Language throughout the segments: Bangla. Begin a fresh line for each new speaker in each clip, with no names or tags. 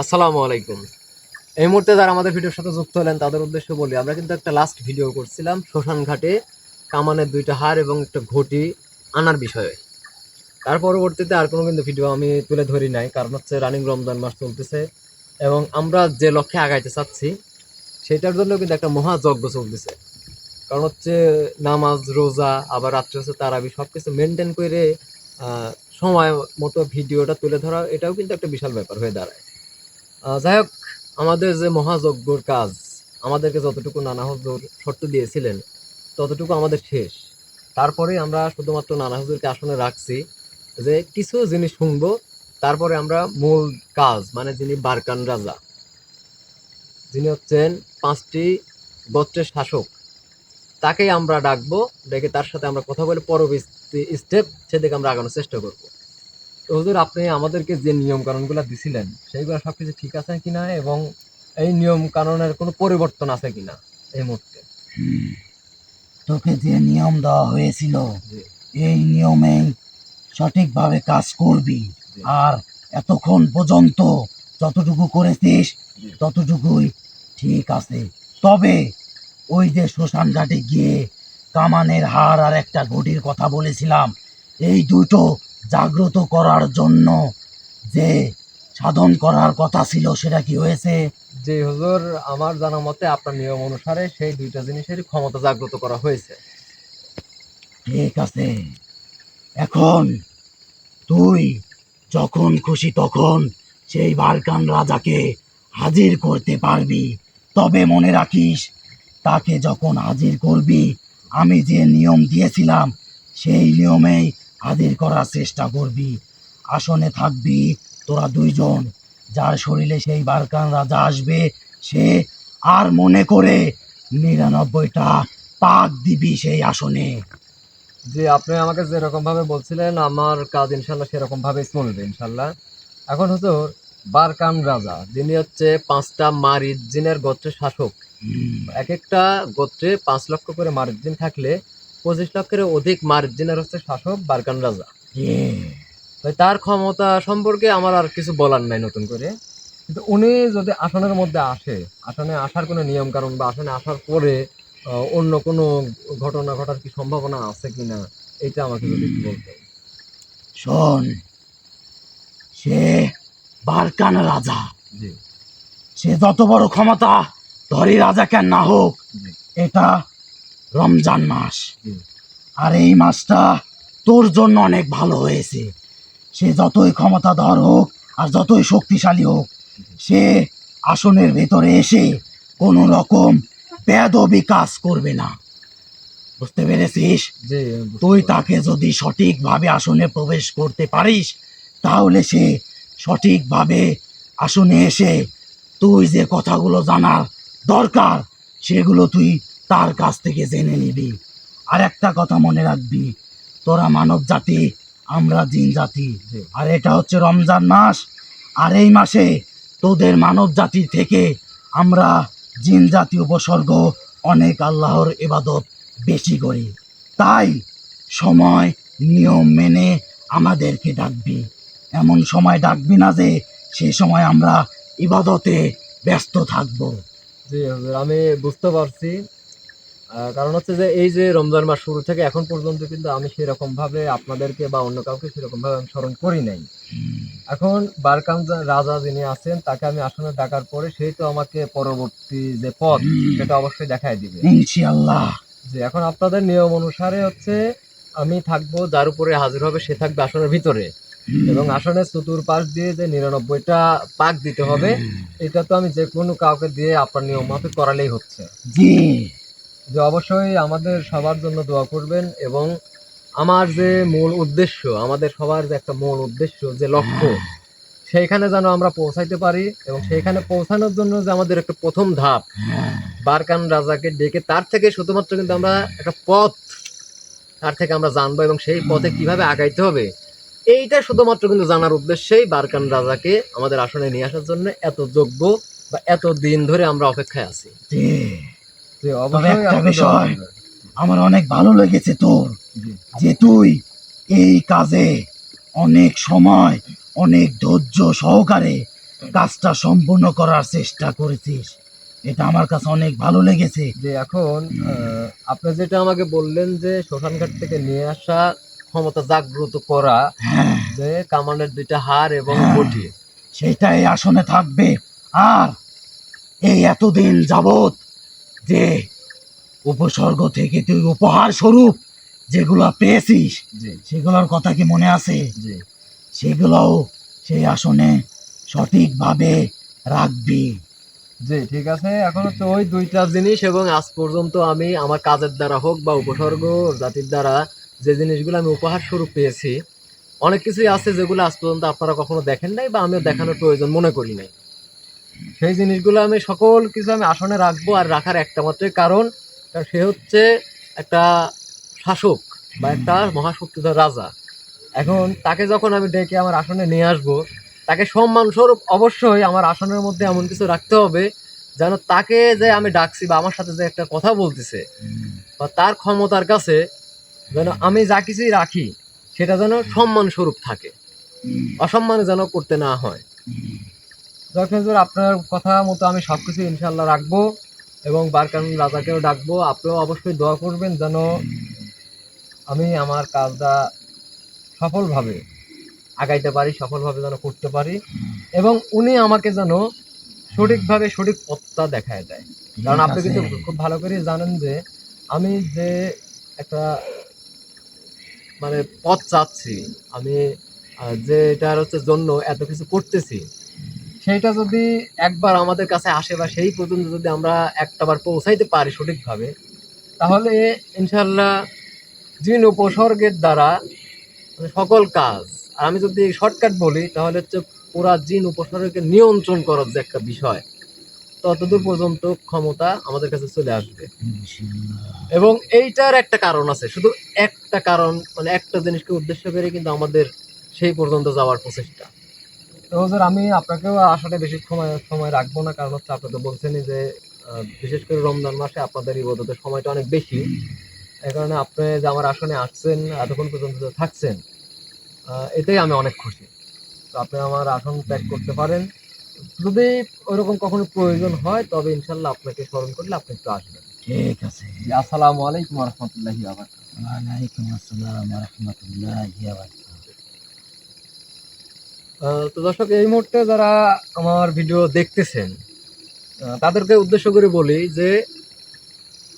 আসসালামু আলাইকুম। এই মুহূর্তে যারা আমাদের ভিডিওর সাথে যুক্ত হলেন তাদের উদ্দেশ্যে বলি, আমরা কিন্তু একটা লাস্ট ভিডিও করছিলাম শ্মশান ঘাটে কামানের 2টা হাড় এবং একটা ঘটি আনার বিষয়ে। তার পরবর্তীতে আর কোনো কিন্তু ভিডিও আমি তুলে ধরি নাই, কারণ হচ্ছে রানিং রমজান মাস চলতেছে এবং আমরা যে লক্ষ্যে আগাইতে চাচ্ছি সেটার জন্য কিন্তু একটা মহাযজ্ঞ চলতেছে। কারণ হচ্ছে নামাজ রোজা আবার রাত্রে হচ্ছে তারাবি সব কিছু মেনটেন করে সময় মতো ভিডিওটা তুলে ধরা, এটাও কিন্তু একটা বিশাল ব্যাপার হয়ে দাঁড়ায়। যাই হোক, আমাদের যে মহাযজ্ঞর কাজ, আমাদেরকে যতটুকু নানা হুজুর শর্ত দিয়েছিলেন ততটুকু আমাদের শেষ। তারপরে আমরা শুধুমাত্র নানা হুজুরকে আসনে রাখছি যে কিছু জিনিস শুনবো, তারপরে আমরা মূল কাজ মানে যিনি বারকান রাজা, যিনি হচ্ছেন 5টি গোত্রের শাসক, তাকেই আমরা ডাকবো। ডেকে তার সাথে আমরা কথা বলে পরবর্তী স্টেপ সেদিকে আমরা আগানোর চেষ্টা করব। তো হুজুর, আপনি আমাদেরকে যে নিয়ম কানুনগুলো দিছিলেন সেইগুলো সবকিছু ঠিক আছে কিনা এবং এই নিয়ম কানুনের কোনো পরিবর্তন আছে কিনা এই মুহূর্তে?
তোকে যে নিয়ম দেওয়া হয়েছিল
জি
এই নিয়মেই সঠিকভাবে কাজ করবি।
জি
আর এতক্ষণ পর্যন্ত যতটুকু করেছিস
জি
ততটুকুই ঠিক আছে। তবে ওই যে শ্মশান ঘাটে গিয়ে কামানের হাড় আর একটা ঘটির কথা বলেছিলাম, এই দুটো জাগ্রত করার জন্য যে সাধন করার কথা ছিল সেটা কি হয়েছে?
জি হুজুর, আমার জানা মতে আপনার নিয়ম অনুসারে সেই 2টা জিনিসেরই ক্ষমতা জাগ্রত করা হয়েছে।
ঠিক আছে। এখন তুই যখন খুশি তখন সেই বারকান রাজাকে হাজির করতে পারবি। তবে মনে রাখিস, তাকে যখন হাজির করবি আমি যে নিয়ম দিয়েছিলাম সেই নিয়মেই হাজির করার চেষ্টা করবি। আসনে থাকবি তোরা দুইজন, যার শরীরে সেই বারকান রাজা আসবে সে, আর মনে করে 99টা পাক দিবি সেই আসনে।
জি, আপনি আমাকে যেরকম ভাবে বলছিলেন আমার কাজ ইনশাল্লাহ সেরকম ভাবেই চলবে ইনশাল্লাহ। এখন হুজুর, বারকান রাজা যিনি হচ্ছে 5টা মারিদ জিনের গোত্রের শাসক,
হুম,
এক একটা গোত্রে 5 লক্ষ করে মার্জিন থাকলে 25 লক্ষের অধিক মার্জিনের হচ্ছে শাসক বারকান রাজা।
ইয়ে,
তাই তার ক্ষমতা সম্পর্কে আমার আর কিছু বলার নাই নতুন করে। কিন্তু উনি যদি আসনের মধ্যে আসে, আসনে আসার কোনো নিয়ম কানুন বা আসনে আসার পরে অন্য কোনো ঘটনা ঘটার কি সম্ভাবনা আছে কিনা, এটা আমাকে যদি একটু বলতেন।
শোন, সে বারকান রাজা,
জি
সে যত বড় ক্ষমতা ধরি রাজা কেন না হোক,
জি
এটা রমজান মাস।
জি
আর এই মাসটা তোর জন্য অনেক ভালো হয়েছে। সে যতই ক্ষমতাধর হোক আর যতই শক্তিশালী হোক, সে আসনের ভেতরে এসে কোনো রকম বেয়াদবি কাজ করবে না। বুঝতে পেরেছিস?
জি
তুই তাকে যদি সঠিকভাবে আসনে প্রবেশ করতে পারিস তাহলে সে সঠিকভাবে আসনে এসে তুই যে কথাগুলো জানার দরকার সেগুলো তুই তার কাছ থেকে জেনে নিবি। আর একটা কথা মনে রাখবি, তোরা মানব জাতি, আমরা জিন জাতি।
জি
আর এটা হচ্ছে রমজান মাস, আর এই মাসে তোদের মানব জাতির থেকে আমরা জিন জাতি উপসর্গ অনেক আল্লাহর ইবাদত বেশি করি। তাই সময় নিয়ম মেনে আমাদেরকে ডাকবি। এমন সময় ডাকবি না যে সে সময় আমরা ইবাদতে ব্যস্ত থাকব।
জি হুজুর, আমি বুঝতে পারছি। কারণ হচ্ছে যে এই যে রমজান মাস শুরু থেকে এখন পর্যন্ত কিন্তু আমি সেরকম ভাবে আপনাদেরকে বা অন্য কাউকে সেরকম ভাবে আমি স্মরণ করি নাই। এখন বারকান রাজা যিনি আছেন তাকে আমি আসলে ডাকার পরে সেই তো আমাকে পরবর্তী যে পথ সেটা অবশ্যই দেখাই দিবে।
ইনশাআল্লাহ।
যে এখন আপনাদের নিয়ম অনুসারে হচ্ছে আমি থাকবো, যার উপরে হাজির হবে সে থাকবে আসনের ভিতরে এবং আসনের চতুর্পাশ দিয়ে যে 99টা পাক দিতে হবে, এটা তো আমি যে কোনো কাউকে দিয়ে আপনার নিয়ম মাফিক করালেই হচ্ছে।
জি,
যে অবশ্যই আমাদের সবার জন্য দোয়া করবেন এবং আমার যে মূল উদ্দেশ্য, আমাদের সবার যে একটা মূল উদ্দেশ্য যে লক্ষ্য, সেইখানে যেন আমরা পৌঁছাইতে পারি এবং সেইখানে পৌঁছানোর জন্য যে আমাদের একটা প্রথম ধাপ বারকান রাজাকে ডেকে তার থেকে শুধুমাত্র কিন্তু আমরা একটা পথ তার থেকে আমরা জানবো এবং সেই পথে কিভাবে আগাইতে হবে, এইটা শুধুমাত্র কিন্তু জানার উদ্দেশ্যেই বারকান রাজাকে আমাদের আসনে নিয়ে আসার জন্য এত যোগ্য বা এত দিন ধরে আমরা অপেক্ষায় আছি।
জি।
যে
তবে
অবশ্যই
একটা
আপনি দোয়া
বিষয়
করবেন।
আমার অনেক ভালো লেগেছে তোর,
জি
যে তুই এই কাজে অনেক সময় অনেক ধৈর্য সহকারে কাজটা সম্পূর্ণ করার চেষ্টা করেছিস, এটা আমার কাছে অনেক ভালো লেগেছে।
যে এখন আপনি যেটা আমাকে বললেন যে শ্মশানঘাট থেকে নিয়ে আসা ক্ষমতা জাগ্রত করা,
হ্যাঁ
যে কামানের দুইটা হাড় এবং
হ্যাঁ,
বটি,
সেটাই আসনে থাকবে। আর এই এতদিন যাবত যে উপসর্গ থেকে তুই উপহার স্বরূপ যেগুলো পেয়েছিস,
জি
সেগুলোর কথা কি মনে আছে?
জি
সেগুলোও সেই আসনে সঠিকভাবে রাখবি।
জি ঠিক আছে। এখন হচ্ছে ওই দুইটা জিনিস, এবং আজ পর্যন্ত আমি আমার কাজের দ্বারা হোক বা উপসর্গ জাতির দ্বারা যে জিনিসগুলো আমি উপহার স্বরূপ পেয়েছি, অনেক কিছুই আছে যেগুলো আজ পর্যন্ত আপনারা কখনো দেখেন নাই বা আমিও দেখানোর প্রয়োজন মনে করি নাই। সেই জিনিসগুলো আমি সকল কিছু আমি আসনে রাখবো, আর রাখার একটা মাত্রই কারণ, কারণ সে হচ্ছে একটা শাসক বা একটা মহাশক্তিধর রাজা। এখন তাকে যখন আমি ডেকে আমার আসনে নিয়ে আসবো, তাকে সম্মান স্বরূপ অবশ্যই আমার আসনের মধ্যে এমন কিছু রাখতে হবে যেন তাকে যে আমি ডাকছি বা আমার সাথে যে একটা কথা বলতেছে বা তার ক্ষমতার কাছে যেন আমি যা কিছুই রাখি সেটা যেন সম্মান স্বরূপ থাকে, অসম্মানে যেন করতে না হয়। যখন আপনার কথা মতো আমি সবকিছু ইনশাল্লাহ রাখবো, এবং বারকান রাজাকেও ডাকবো। আপনিও অবশ্যই দোয়া করবেন যেন আমি আমার কাজটা সফলভাবে আগাইতে পারি, সফলভাবে যেন করতে পারি, এবং উনি আমাকে যেন সঠিকভাবে সঠিক পথটা দেখায় দেয়। কারণ আপনি কিন্তু খুব ভালো করে জানেন যে আমি যে একটা মানে পথ চাচ্ছি, আমি যে এটার হচ্ছে জন্য এত কিছু করতেছি, সেইটা যদি একবার আমাদের কাছে আসে বা সেই পর্যন্ত যদি আমরা একটাবার পৌঁছাইতে পারি সঠিকভাবে, তাহলে ইনশাল্লাহ জিন উপসর্গের দ্বারা মানে সকল কাজ, আর আমি যদি শর্টকাট বলি তাহলে হচ্ছে পুরা জিন উপসর্গকে নিয়ন্ত্রণ করার যে একটা বিষয়, ততদূর পর্যন্ত ক্ষমতা আমাদের কাছে চলে আসবে। এবং এইটার একটা কারণ আছে, শুধু একটা কারণ, মানে একটা জিনিসকে উদ্দেশ্য করে কিন্তু আমাদের সেই পর্যন্ত যাওয়ার প্রচেষ্টা। তো হুজুর, আমি আপনাকেও আসলে বেশি সময় সময় রাখবো না, কারণ হচ্ছে আপনি তো বলছেনই যে বিশেষ করে রমজান মাসে আপনাদের ইবাদতের সময়টা অনেক বেশি। এই কারণে আপনি যে আমার আসনে আসছেন, এতক্ষণ পর্যন্ত যে থাকছেন, এতেই আমি অনেক খুশি। তো আপনি আমার আসন ত্যাগ করতে পারেন। যদি ওইরকম কখনো প্রয়োজন হয় তবে ইনশাল্লাহ আপনাকে স্মরণ করলে আপনি একটু আসবেন।
ঠিক আছে।
জি, আসসালামু আলাইকুম ওয়া রাহমাতুল্লাহি ওয়া বারাকাতুহু।
ওয়ালাইকুম আসসালাম ওয়া রাহমাতুল্লাহি ওয়া বারাকাতুহু।
তো দর্শক, এই মুহূর্তে যারা আমার ভিডিও দেখতেছেন, তাদেরকে উদ্দেশ্য করে বলি যে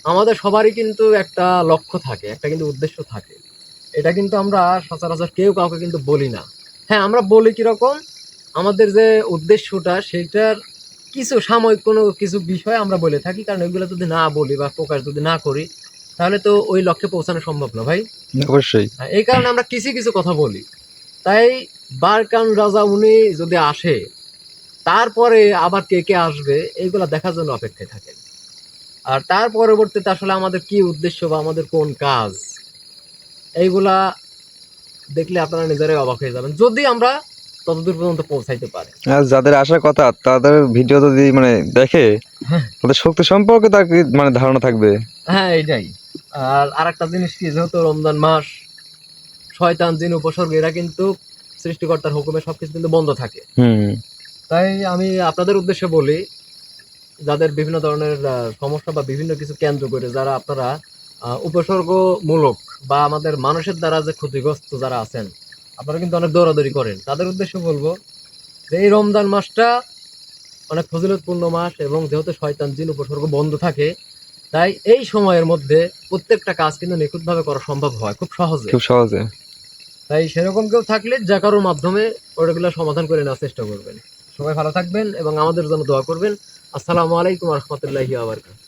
আমাদের সবারই কিন্তু একটা লক্ষ্য থাকে, একটা কিন্তু উদ্দেশ্য থাকে। এটা কিন্তু আমরা সচরাচর কেউ কাউকে কিন্তু বলি না। হ্যাঁ, আমরা বলি কিরকম, আমাদের যে উদ্দেশ্যটা সেইটার কিছু সাময়িক কোনো কিছু বিষয় আমরা বলে থাকি, কারণ ওইগুলো যদি না বলি বা প্রকাশ যদি না করি তাহলে তো ওই লক্ষ্যে পৌঁছানো সম্ভব না ভাই।
অবশ্যই।
এই কারণে আমরা কিছু কিছু কথা বলি। তাই বারকান রাজা উনি যদি আসে, তারপরে আবার কে কে আসবে এইগুলা দেখার জন্য অপেক্ষায় থাকেন। আর তার পরবর্তীতে আসলে আমাদের কি উদ্দেশ্য বা আমাদের কোন কাজ, এইগুলা দেখলে আপনারা নিজেরাই অবাক হয়ে যাবেন, যদি আমরা ততদূর পর্যন্ত পৌঁছাইতে পারি।
আর যাদের আসার কথা তাদের ভিডিও যদি মানে দেখে তাদের শক্তি সম্পর্কে তার মানে ধারণা থাকবে।
হ্যাঁ, এইটাই। আর আরেকটা জিনিস কি, যেহেতু রমজান মাস, শয়তান জিন উপসর্গ এরা কিন্তু সৃষ্টিকর্তার হুকুমে সবকিছু কিন্তু বন্ধ থাকে। তাই আমি আপনাদের উদ্দেশ্যে বলি, যাদের বিভিন্ন ধরনের সমস্যা বা বিভিন্ন কিছু কেন্দ্র করে যারা আপনারা উপসর্গমূলক বা আমাদের মানুষের দ্বারা যে ক্ষতিগ্রস্ত যারা আছেন, আপনারা কিন্তু অনেক দৌড়াদৌড়ি করেন, তাদের উদ্দেশ্যে বলবো যে এই রমজান মাসটা অনেক ফজিলতপূর্ণ মাস, এবং যেহেতু শয়তান জিন উপসর্গ বন্ধ থাকে, তাই এই সময়ের মধ্যে প্রত্যেকটা কাজ কিন্তু নিখুঁতভাবে করা সম্ভব হয় খুব সহজে।
খুব সহজে।
তাই সেরকম কেউ থাকলে যে কারোর মাধ্যমে ওগুলো সমাধান করে নেওয়ার চেষ্টা করবেন। সবাই ভালো থাকবেন এবং আমাদের জন্য দোয়া করবেন। আসসালামু আলাইকুম ওয়া রাহমাতুল্লাহি ওয়া বারাকাতুহু।